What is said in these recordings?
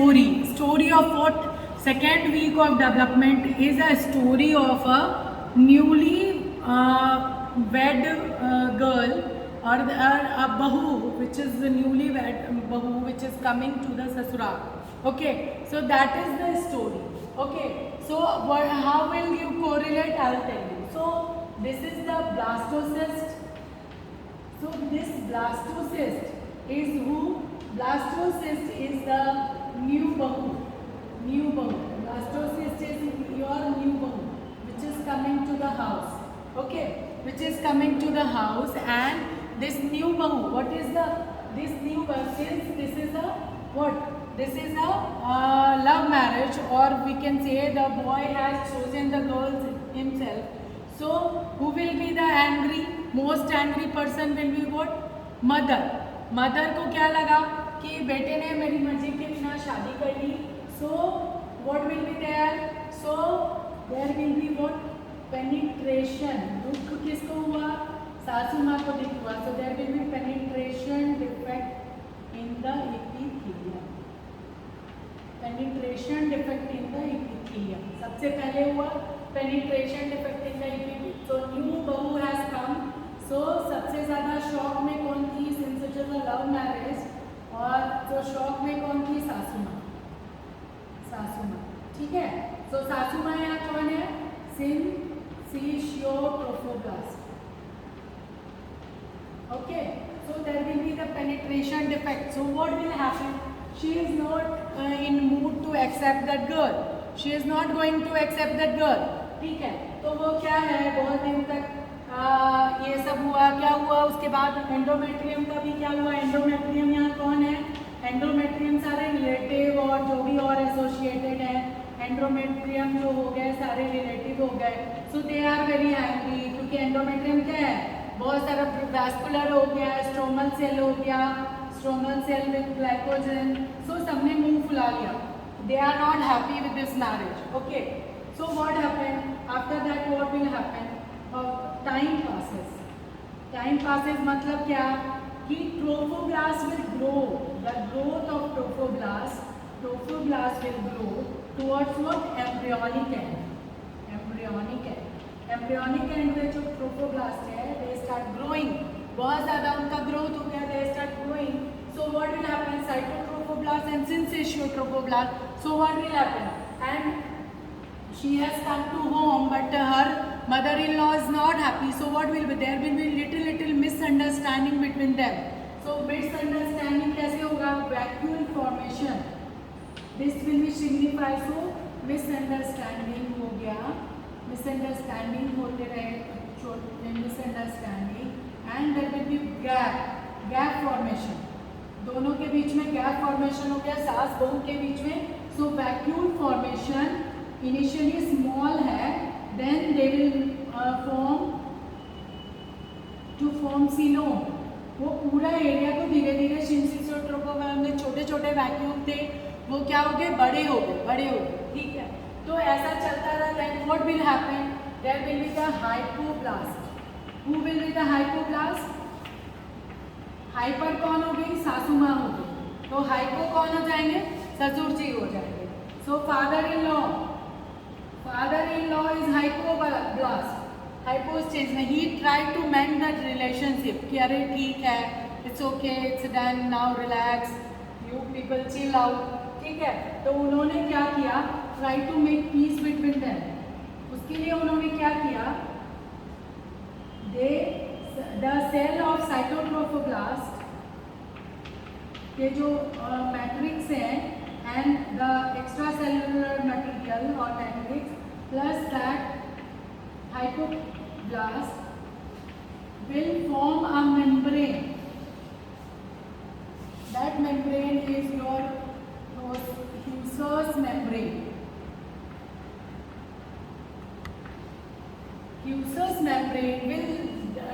story of what? Second week of development is a story of a newly wed girl, or a bahu, which is the newly wed bahu, which is coming to the sasural. Okay, so that is the story. Okay, so how will you correlate? I'll tell you. So this is the blastocyst. So this blastocyst is who? Blastocyst is the new bahu. New bahu. Blastocyst is your new bahu, which is coming to the house. Okay, which is coming to the house, and this new bahu. What is this new bahu? Since this is a what? This is a love marriage, or we can say the boy has chosen the girl himself. So who will be the most angry person will be what? Mother. Mother को क्या लगा कि बेटे ने मेरी मर्जी के बिना शादी कर ली. So what will be there? So there will be what? Penetration. दुख किसको हुआ? सासू माँ को दुख हुआ. So there will be penetration defect in the epithelium. Penetration defect in the epithelium. सबसे पहले हुआ penetration defect in the epithelium. So new bahu has come. So सबसे ज़्यादा शॉक में कौन थी? Since it is a love marriage, और तो शॉक में कौन थी? सासू माँ. सासू माँ, ठीक है. So सासू माँ यहाँ कौन है? Syncytiotrophoblast. Okay. So there will be the penetration defect. So what will happen? She is not in mood to accept that girl. She is not going to accept that girl. ठीक है. तो वो क्या है? बहुत दिन तक ये सब हुआ. क्या हुआ उसके बाद? एंडोमेट्रियम का भी क्या हुआ? एंडोमेट्रियम यहाँ कौन है? एंडोमेट्रियम सारे रिलेटिव और जो भी और एसोसिएटेड है. एंडोमेट्रियम जो हो गए सारे रिलेटिव हो गए. सो दे आर वेरी एंग्री, क्योंकि एंडोमेट्रियम क्या है? बहुत सारा वैस्कुलर हो गया, स्ट्रोमल सेल हो गया, स्ट्रोमल सेल विद ग्लाइकोजन. सो सबने मुंह फुला लिया. They are not happy with this marriage. Okay. So what happened? After that what will happen? Time passes. Time passes मतलब क्या? कि trophoblast will grow. The growth of trophoblast will grow towards what? Embryonic end. Embryonic end. Embryonic end में जो trophoblast है, they start growing. बहुत ज़्यादा उनका growth हो गया, they start growing. So what will happen? Cytotrophoblast and syncytiotrophoblast. So what will happen? And she has come to home, but her mother-in-law is not happy. So what will be? There will be little misunderstanding between them. So misunderstanding कैसे होगा? Vacuole formation. This will be signified. So misunderstanding हो गया. Misunderstanding होते रहे, छोटे misunderstanding, and there will be gap formation. दोनों के बीच में गैप फॉर्मेशन हो गया, सास बहू के बीच में. So vacuole formation initially small है, then they will form coelom. वो पूरा एरिया को धीरे धीरे सिंसियोट्रोफोब्लास्ट में छोटे छोटे वैक्यूल थे, वो क्या हो गए? बड़े हो गए. ठीक है. तो ऐसा चलता रहा. Then what will happen? There will be the hypoblast. Who will be the hypoblast? Hyper कौन हो गई? सासू माँ हो गई. तो हाइपो कौन हो जाएंगे? ससुर जी हो जाएंगे. So father in law is hypoblast. Hypo stage में ही try to mend that relationship कि अरे ठीक है, it's okay, it's done, now relax, you people chill out. ठीक है. तो उन्होंने क्या किया? Try to make peace between them. उसके लिए उन्होंने क्या किया? The cell of cytotrophoblast के जो मैट्रिक्स हैं and the extracellular material or matrix plus that hypoblast will form a membrane. That membrane is your Husserl's membrane. Husserl's membrane will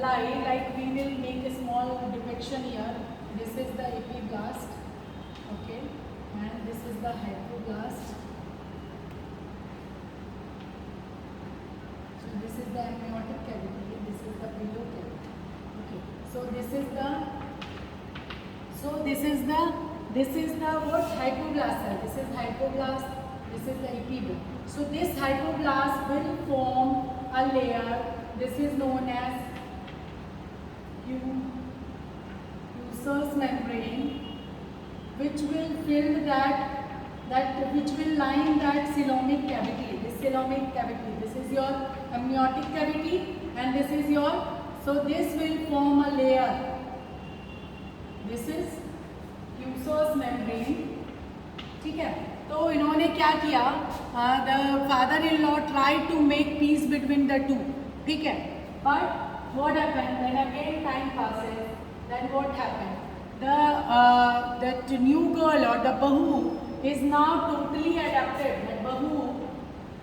lie like we will make a small depiction here. This is the epiblast, okay, and this is the hypoblast. So this is the amniotic cavity, this is the below cavity. Okay, so this is the This is the what hypoblast cell. This is hypoblast. This is the epiblast. So this hypoblast will form a layer. This is known as mucous membrane, which will fill which will line that coelomic cavity. This coelomic cavity. This is your amniotic cavity, and this is your. So this will form a layer. This is mucous membrane. ठीक है, तो इन्होंने क्या किया? The father in law try to make peace between the two. ठीक है, but what happened when again time passes, then what happened? The new girl or the bahu is now totally adapted. The bahu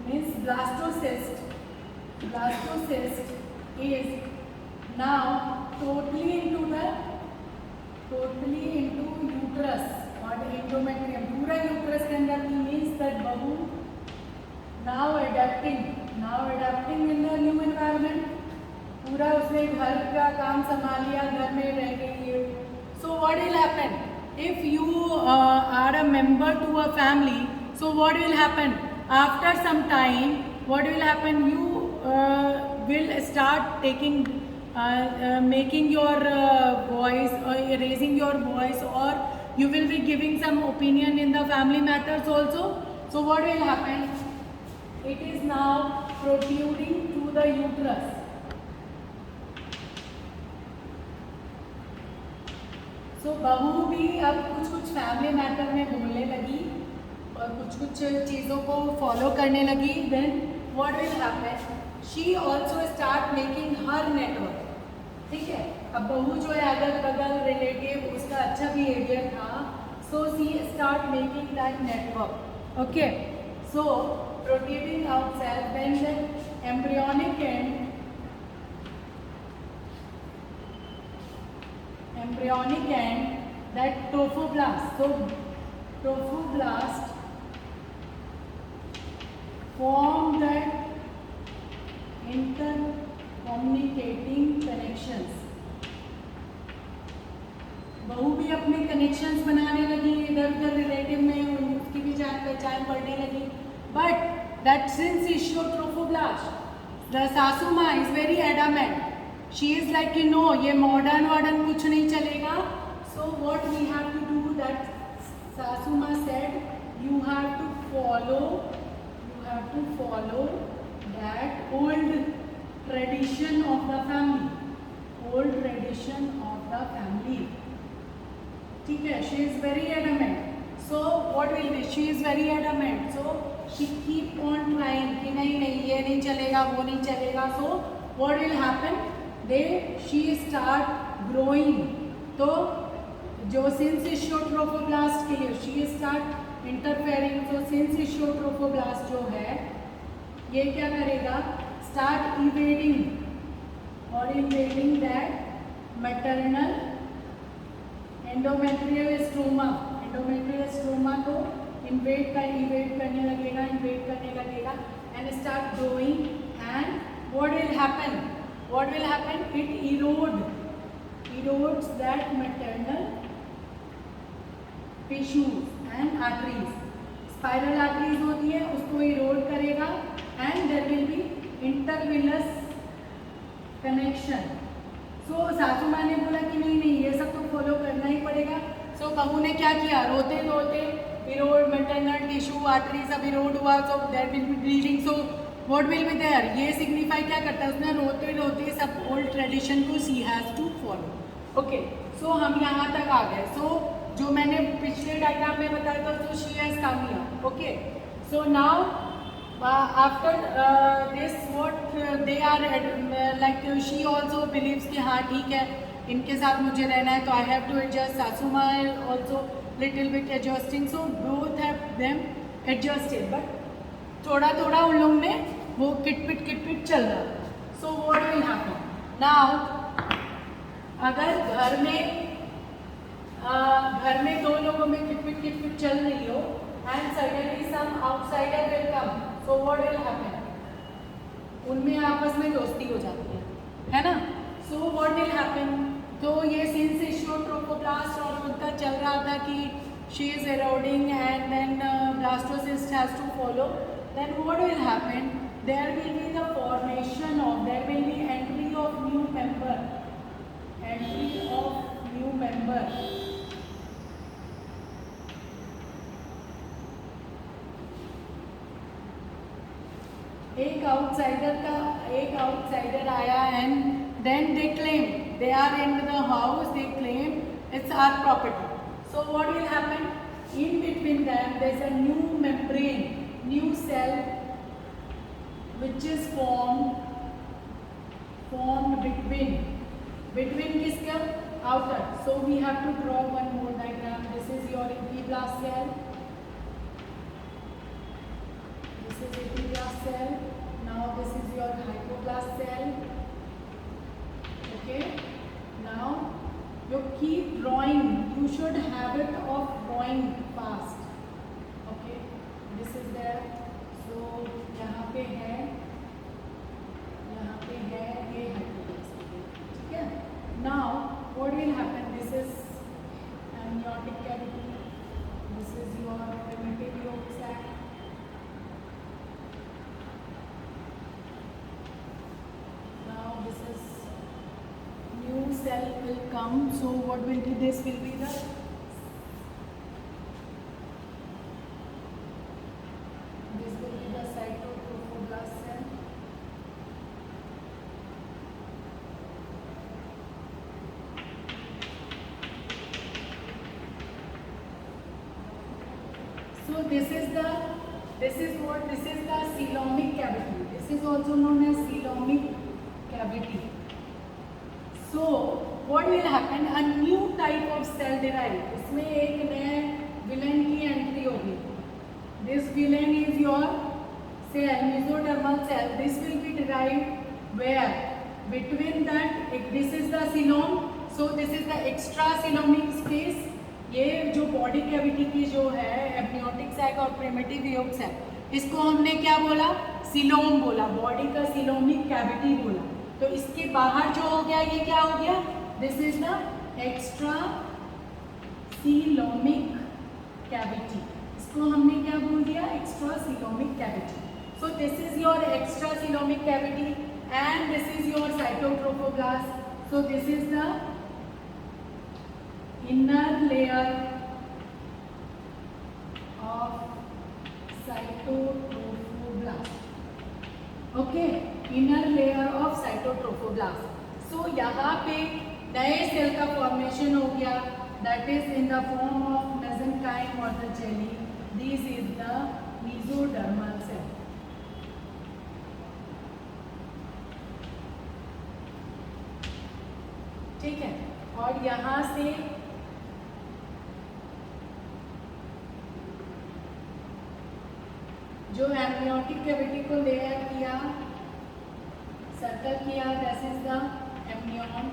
means blastocyst. Blastocyst is now totally into uterus or endometrium. पूरा uterus के अंदर means that bahu now adapting in the new environment. पूरा उसने घर का काम संभाल लिया, घर में रह गई. So what will happen if you are a member to a family? So what will happen after some time? What will happen? You will start taking making your voice or raising your voice, or you will be giving some opinion in the family matters also. So what will happen? It is now protruding to the uterus. तो बहू भी अब कुछ family matter में बोलने लगी और कुछ चीज़ों को फॉलो करने लगी. Then what will happen? She also start making her network. ठीक है, अब बहू जो है अगल बगल रिलेटिव उसका अच्छा बिहेवियर था, so she start making that network. Okay, so protruding outside when the embryonic and that trophoblast. So trophoblast form that intercommunicating connections. बहू भी अपने कनेक्शंस बनाने लगी इधर उधर रिलेटिव में, उसकी भी जान पहचान बढ़ने लगी. But that since issue trophoblast, the सासू माँ is very adamant. She is like, you know, ये मॉडर्न कुछ नहीं चलेगा. So what we have to do, that सासू माँ said, you have to follow that old tradition of the family. ठीक है, she is very adamant. So what will be? She is very adamant. So she keep on trying कि नहीं ये नहीं चलेगा, वो नहीं चलेगा. So what will happen? she start growing. तो जो सिंसिशियोट्रोफोब्लास्ट के लिए she start interfering. तो सिंसिशियोट्रोफोब्लास्ट जो है ये क्या करेगा? start invading that maternal endometrial stroma को invade करने लगेगा and start growing. And what will happen? It erodes that maternal tissues and arteries. Spiral arteries होती है, उसको erode करेगा. And there will be intervenous connection. So सासू माँ ने बोला कि नहीं ये सब तो फॉलो करना ही पड़ेगा. So बहू ने क्या किया? रोते erode maternal tissue, arteries सब erode हुआ. So there will be bleeding. So what will be there? ये सिग्निफाई क्या करता है? उसने रोते सब ओल्ड ट्रेडिशन को सी हैज़ टू फॉलो. ओके, सो हम यहाँ तक आ गए. सो जो मैंने पिछले डायग्राम में बताया था, तो she has come here. Okay, so now after this what they are like she also believes कि हाँ ठीक है, इनके साथ मुझे रहना है, तो आई हैव टू एडजस्ट. सासू माँ also little bit adjusting. So both have them adjusted, but थोड़ा उन लोगों ने वो किटपिट चल रहा. So what will happen now? अगर घर में दो लोगों में किटपिट चल रही हो and suddenly some outsider will come, so what will happen? उनमें आपस में दोस्ती हो जाती है ना. So what will happen? तो ये सिंसिशियोट्रोफोब्लास्ट और उनका चल रहा था कि she is eroding, and then blastocyst has to follow, then what will happen? There will be the formation of, there will be entry of new member, entry of new member. एक outsider आया and then they claim they are in the house, they claim it's our property. So what will happen? In between them there is a new membrane, new cell which is formed between किसका? outer. So we have to draw one more diagram. This is your epiblast cell. This is epiblast cell. Now this is your hypoblast cell. Okay. Now you keep drawing. You should habit of drawing fast. Okay. This is there. So यहाँ पे है ये hypoblast. ठीक है. Now what will happen? This is amniotic cavity. This is your primitive yolk sac. Now this is new cell will come. So what will be? This will be the cytotrophoblast cell. So this is the coelomic cavity. This is also known as coelomic cavity. So what will happen? A new type of cell derived. इसमें एक नए villain की entry होगी. This villain is your cell, mesodermal cell. This will be derived where? Between that, this is the coelom. So this is the extracoelomic space. ये जो body cavity की जो है एम्नियोटिक सैक और प्रिमिटिव यॉर्क सैक, इसको हमने क्या बोला? सीलोम बोला. बॉडी का सीलोमिक कैविटी बोला. तो इसके बाहर जो हो गया ये क्या हो गया? This is the extra coelomic cavity. इसको हमने क्या बोल दिया? Extra coelomic cavity. So this is your extra coelomic cavity and this is your cytotrophoblast. So this is the inner layer of cytotrophoblast. Okay, inner layer of cytotrophoblast. So यहाँ पे नए cell का formation हो गया. That is in the form of mesenchyme or the jelly. This is the mesodermal cell. ठीक है. और यहाँ से जो एम्नियोटिक कैविटी को लेयर किया, सर्कल किया, दैट इज द एम्नियन.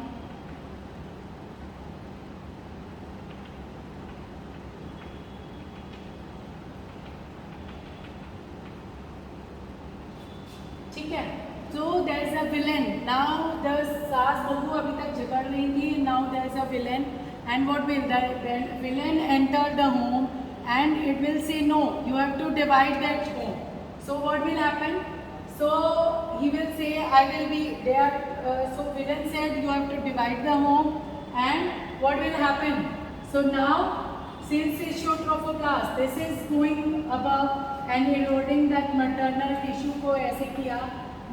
ठीक है. So there is a villain. Now the सास बहू अभी तक झगड़ रही थी. Now there is a villain, and what will the villain enter the home? And it will say no, you have to divide that home. So what will happen? So he will say I will be there. So villain said you have to divide the home, and what will happen? So now since trophoblast, this is going above and eroding that maternal tissue को ऐसे किया,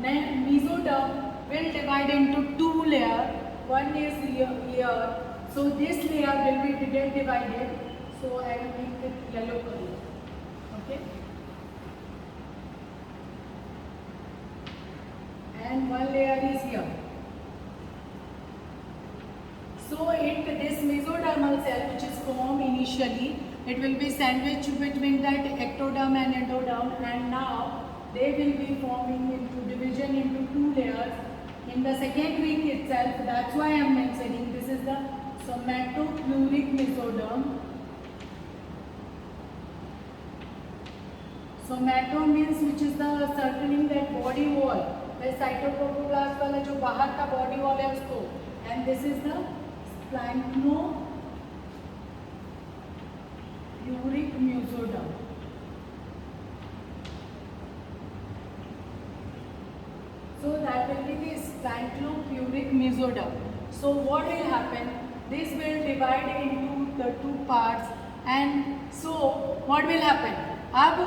then mesoderm will divide into two layers. One is here. So this layer will be get divided. So I will make it yellow color. Okay. And one layer is here. So this mesodermal cell which is formed initially, it will be sandwiched between that ectoderm and endoderm, and now they will be forming into division into two layers in the second week itself. That's why I am mentioning this is the somatopleuric mesoderm. Somato means which is the circling that body wall. The cytoplasm वाला जो बाहर का body wall है उसको. And this is the splanchno mesoderm. So that will be the stantlopubic mesoderm. So what will happen? This will divide into the two parts, and so what will happen? Ab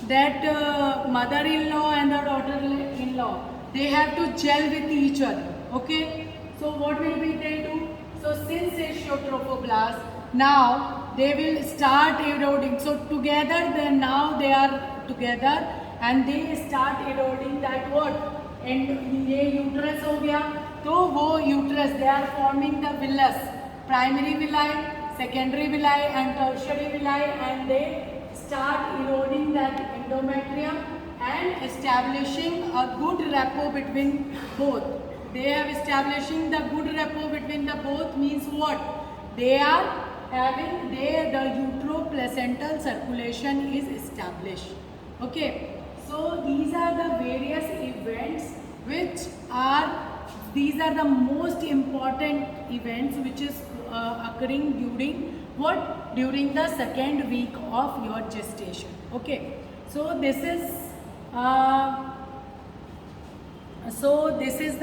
that mother-in-law and the daughter-in-law, they have to gel with each other. Okay. So what will be they do? So since it's trophoblast, now they will start eroding. So together, then now they are together and they start eroding that what? And ये uterus हो गया, तो वो uterus they are forming the villus, primary villi, secondary villi and tertiary villi, and they start eroding that endometrium and establishing a good rapport between both. They have establishing the good rapport between the both means what? They are having the uteroplacental circulation is established. Okay. So these are the various events which are, these are the most important events which is occurring during what? During the second week of your gestation. Okay. So this is the